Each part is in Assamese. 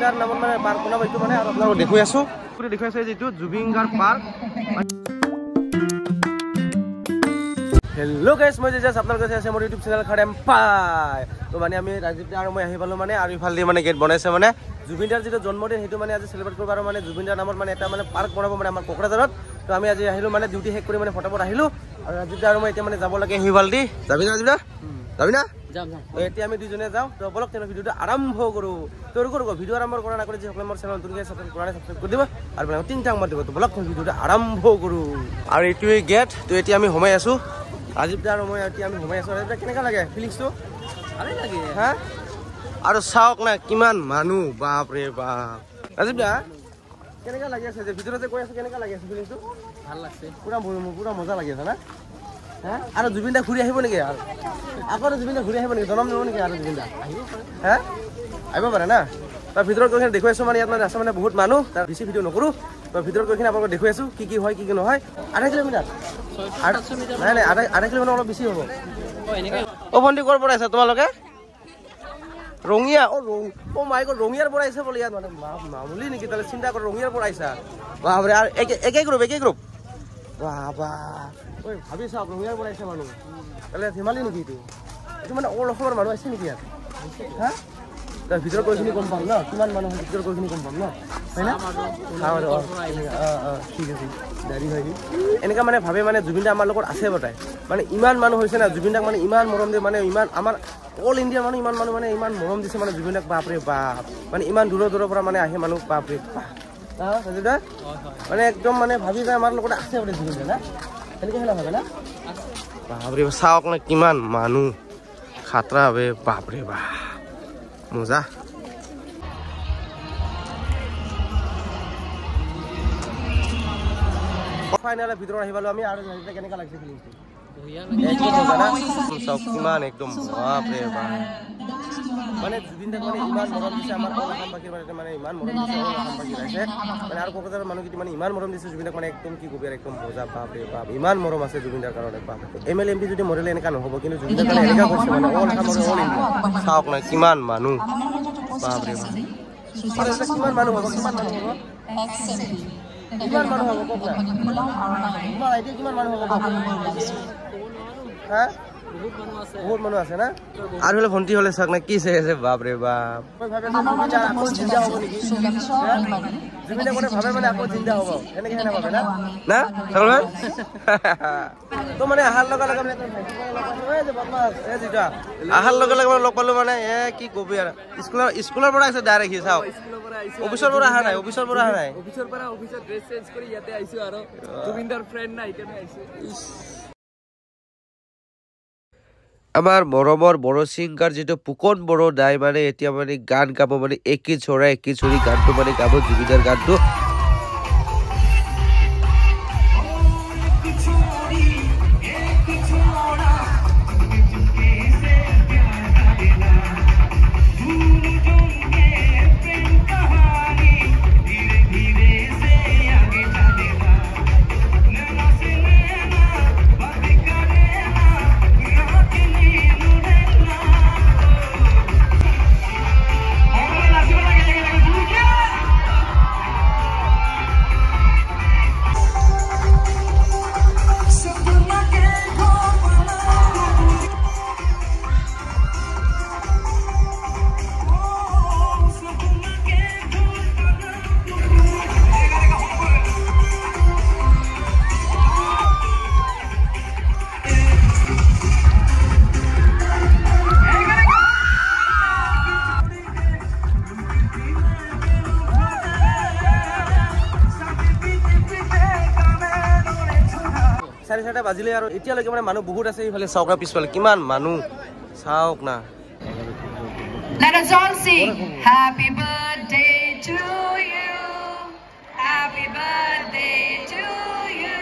দাৰ নামত মানে পাৰ্ক বনাব এইটো মানে আৰু আপোনালোকক দেখুৱাই আছো দেখুৱাই আছে যিটো জুবিন গাৰ্গ পাৰ্ক হেল্ল' গাইছ মই জাষ্ট আপোনালোকে চাই আছে মোৰ ইউটিউব চেনেল খাৰেম পাই তো মানে আমি ৰাজীৱ আৰু মই আহি পালো মানে আৰু ইফালে মানে গেট বনাইছে মানে জুবিন দাৰ যিটো জন্মদিন সেইটো মানে আজি চেলিব্ৰেট কৰিব আৰু মানে জুবিন দাৰ নামত মানে এটা মানে পাৰ্ক বনাব মানে আমাৰ কোকৰাঝাৰত তো আমি আজি আহিলো মানে ডিউটি শেষ কৰি মানে ফটাফট আহিলো আৰু ৰাজীৱ আৰু মই এতিয়া মানে যাব লাগে হিৱালদি যাবি না ৰাজীৱ যাবি না এতিয়া আমি দুজনে যাওঁ তো বলক তেনে ভিডিঅ'টো আৰম্ভ কৰো তোৰ কৰো ভিডিঅ' আৰম্ভ কৰা না কৰি যিসকলে মোৰ চেনেল নতুনকৈ সাবস্ক্ৰাইব কৰা নাই সাবস্ক্ৰাইব কৰি দিব আৰু মানে তিনটা মাৰ দিব তো বলক ভিডিঅ'টো আৰম্ভ কৰো আৰু এইটোৱে গেট তো এতিয়া আমি সোমাই আছো ৰাজীৱ দা আৰু মই এতিয়া আমি সোমাই আছো ৰাজীৱ দা কেনেকুৱা লাগে ফিলিংছটো ভালেই লাগে হা আৰু চাওক না কিমান মানুহ বাপ ৰে বাপ ৰাজীৱ দা কেনেকুৱা লাগি আছে যে ভিতৰতে কৈ আছে কেনেকুৱা লাগি আছে ফিলিংছটো ভাল লাগছে পুৰা মজা লাগি আছে না হা আৰু জুবিন দা ঘূৰি আহিব নেকি আৰু আকৌ জুবিন দা ঘূৰি আহিব নেকি জনম দিব নেকি আৰু জুবিন দা আহিব পাৰে হা আহিব পাৰে না তাৰ ভিতৰত গৈ দেখুৱাইছো মানে ইয়াত মানে আছে মানে বহুত মানুহ তাৰ বেছি ভিডিঅ' নকৰোঁ তাৰ ভিতৰত গৈ আপোনালোকক দেখুৱাইছো কি হয় কি নহয় 2.5 কিলোমিটাৰ নাই নাই 2.5 কিলোমিটাৰ অলপ বেছি হ'ব অ ভণ্টি ক'ৰ পৰা আহিছা তোমালোকে ৰঙিয়া অ মাই গড ৰঙিয়াৰ পৰা আহিছে বোলে ইয়াত মানে মামুলি নেকি তাহলে চিন্তা কৰ ৰঙিয়াৰ পৰা আহিছা বাপৰে আৰু একে গ্ৰুপ বাবা ঐ ভাবি চাওক ৰঙিয়াৰ পৰা আহিছে মানুহ তাহলে ধেমালি নেকি এইটো মানে অল অসমৰ মানুহ আহিছে নেকি ইয়াত হা তাৰ ভিতৰত গৈখিনি গম পাম ন কিমান মানুহ ভিতৰত গৈখিনি গম পাম ন হয় না ঠিক আছে দাড়ি হয় এনেকুৱা মানে ভাবে মানে জুবিন দা আমাৰ লগত আছে বতাই মানে ইমান মানুহ হৈছে না জুবিন দাক মানে ইমান মৰম দিয়ে মানে ইমান আমাৰ অল ইণ্ডিয়াৰ মানুহ ইমান মানুহ মানে ইমান মৰম দিছে মানে জুবিন দাক বাপৰে বাপ মানে ইমান দূৰৰ পৰা মানে আহে মানুহ বাপৰে বাপ ৰাজীৱ দা মানে একদম মানে ভাবি যায় আমাৰ লগত আছে বোলে জুবিন দা না এনেকৈ হেলা ভাবে না বাপৰে চাওক না কিমান মানুহ খাতৰা বে বাপৰে বাপ মজা ফাইনেল ভিতৰত আহি পালো আমি আৰু কেনেকুৱা লাগিছে ফিলিংছটো কিমান একদম বাপৰে বাপ মানে জুবিন দাক মানে ইমান মৰম দিছে আমাৰ অসমবাসীৰ মানে ইমান মৰম দিছে অসমবাসী ৰাইজে মানে আৰু কোকৰাঝাৰৰ মানুহকেইটা মানে ইমান মৰম দিছে জুবিন দাক মানে একদম কি কবি আৰু একদম মজা বাপৰে বাপ ইমান মৰম আছে জুবিন দাৰ কাৰণে বাপ MLA MP যদি মৰিলে এনেকুৱা নহ'ব কিন্তু জুবিন দাৰ কাৰণে এনেকুৱা কৰিছে মানে অল ইণ্ডিয়া চাওক না কিমান মানুহ বাপৰে বাপ কিমান মানুহ হ'ব কিমান মানুহ হ'ব কওক না তোমাৰ আইডিয়া কিমান মানুহ হ'ব হা বহুত মানুহ আছে না আৰু হলে ভণ্টি হলে চাওক না কি চাই আছে বাপৰে বাপ জুবিন দা ভাবে মানে আকৌ জিন্দা হ'ব এনেকে হেনে ভাবে না তো মানে আহাৰ লগে লগে আহাৰ লগে লগে লগ পালো মানে কি কবি আৰু স্কুলৰ পৰা আহিছে ডাইৰেক্ট চাওক অফিচৰ পৰা অহা নাই অফিচৰ পৰা ড্ৰেছ চেঞ্জ কৰি ইয়াতে আহিছো আৰু জুবিন দাৰ ফ্ৰেণ্ড নাই কেনে আহিছে আমাৰ মৰমৰ বড় ছিংগাৰ যিটো পুকন বড়ো দাই মানে এতিয়া মানে গান গাব মানে একি চৰি গানটো মানে গাব জুবিনৰ গানটো চাৰি চাৰিটা বাজিলে আৰু এতিয়ালৈকে মানে মানুহ বহুত আছে এইফালে চাওক পিছফালে কিমান মানুহ চাওক না Let us all sing happy birthday to you happy birthday to you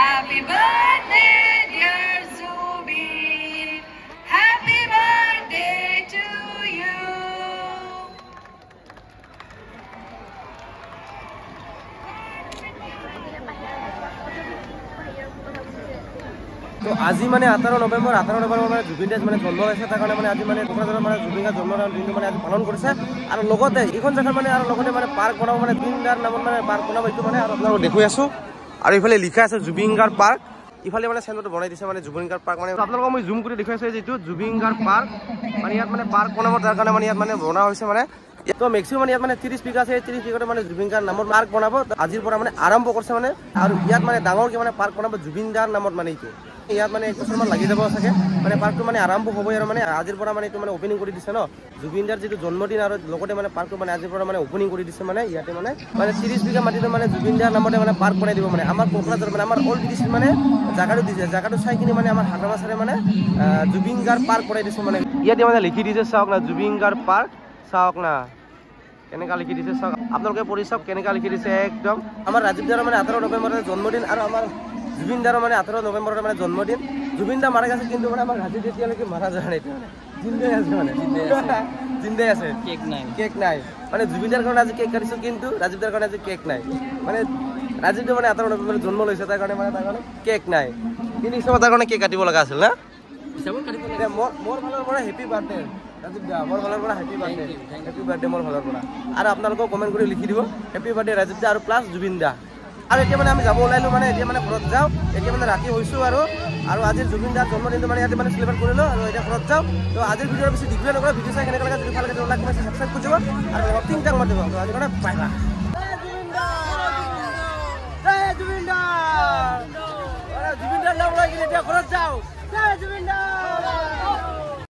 happy birthday dear Zubin happy birthday to you তো আজি মানে 18 নৱেম্বৰ মানে জুবিন দাস মানে জন্ম হৈছে তাৰ কাৰণে মানে আজি মানে কোকৰাঝাৰত মানে জুবিন দাস জন্মৰ দিনটো মানে আজি পালন কৰিছে আৰু লগতে এইখন জেগাত মানে আৰু লগতে মানে পাৰ্ক বনাব মানে জুবিন দাৰ নামত মানে পাৰ্ক বনাব এইটো মানে আৰু আপোনালোকক দেখুৱাই আছো আৰু ইফালে লিখা আছে জুবিন গাৰ্গ পাৰ্ক ইফালে মানে চেণ্টাৰটো বনাই দিছে মানে জুবিন গাৰ্গ পাৰ্ক মানে আপোনালোকক মই জুম কৰি দেখুৱাইছো যিটো জুবিন গাৰ্গ পাৰ্ক মানে ইয়াত মানে পাৰ্ক বনাব তাৰ কাৰণে মানে ইয়াত মানে বনোৱা হৈছে মানে তো মেক্সিমাম ইয়াত মানে 30 বিঘা আছে 30 বিঘাতে মানে জুবিন গাৰ্গ নামত পাৰ্ক বনাব আজিৰ পৰা মানে আৰম্ভ কৰিছে মানে আৰু ইয়াত মানে ডাঙৰকৈ মানে পাৰ্ক বনাব জুবিন দাৰ নামত মানে এইটো ইয়াত মানে 1 বছৰমান লাগি যাব চাগে মানে পাৰ্কটো মানে আৰম্ভ হ'বই আৰু মানে আজিৰ পৰা মানে এইটো মানে অপেনিং কৰি দিছে ন জুবিন দাৰ যিটো জন্মদিন আৰু লগতে মানে পাৰ্কটো মানে আজিৰ পৰা মানে অপেনিং কৰি দিছে মানে ইয়াতে মানে 30 বিঘা মাটিটো মানে জুবিন দাৰ নামতে মানে পাৰ্ক বনাই দিব মানে আমাৰ কোকৰাঝাৰ মানে আমাৰ অল ডিস্ট্ৰিক্ট মানে জাগাটো দিছে জাগাটো চাই কিনে মানে আমাৰ হাগ্ৰামা ছাৰে মানে জুবিন গাৰ্গ পাৰ্ক বনাই দিছে মানে ইয়াতে মানে লিখি দিছে চাওক না জুবিন গাৰ্গ পাৰ্ক চাওক না কেনেকা লিখি দিছে চাওক আপোনালোকে পঢ়ি চাওক কেনেকা লিখি দিছে একদম আমাৰ ৰাজীৱ দাৰ মানে 18 নৱেম্বৰৰ জন্মদিন আৰু আমাৰ জুবিন দাৰ মানে 18 নৱেম্বৰৰ মানে জন্মদিন জুবিন দা মাৰা গৈছে কিন্তু মানে আমাৰ ৰাজীৱ এতিয়ালৈকে মাৰা যোৱা নাই মানে জিন্দাই আছে মানে জিন্দাই আছে কেক নাই মানে জুবিন দাৰ কাৰণে আজি কেক কাটিছো কিন্তু ৰাজীৱ দাৰ কাৰণে আজি কেক নাই মানে ৰাজীৱ দা মানে 18 নৱেম্বৰত জন্ম লৈছে তাৰ কাৰণে মানে তাৰ কাৰণে কেক নাই কিন্তু হিচাপত তাৰ কাৰণে কেক কাটিব লগা আছিল না মোৰ ফালৰ পৰা হেপী বাৰ্থডে ৰাজীৱ দা মোৰ ফালৰ পৰা হেপী বাৰ্থডে মোৰ ফালৰ পৰা আৰু আপোনালোকক কমেণ্ট কৰি লিখি দিব হেপী বাৰ্থডে ৰাজীৱ দা আৰু প্লাছ জুবিন দা আৰু এতিয়া মানে আমি যাব ওলাইলো মানে এতিয়া মানে ঘৰত যাওঁ এতিয়া মানে ৰাতি হৈছোঁ আৰু আজিৰ জুবিন দাৰ জন্মদিনটো মানে ইয়াতে মানে চেলিব্ৰেট কৰিলোঁ আৰু এতিয়া ঘৰত যাওঁ তো আজিৰ ভিডিঅ'ৰ বেছি দীঘলীয়া নকৰা ভিডিঅ' চাই কেনেকৈ লাগে যদি ভাল লাগে লাইক কৰি ছাবস্ক্ৰাইব কৰি দিব আৰু তিন টাক মাতিব তো আজি কাৰণে বাই বাই জুবিন দাৰ নাম লৈ কিনে এতিয়া ঘৰত যাওঁ জুবিন দা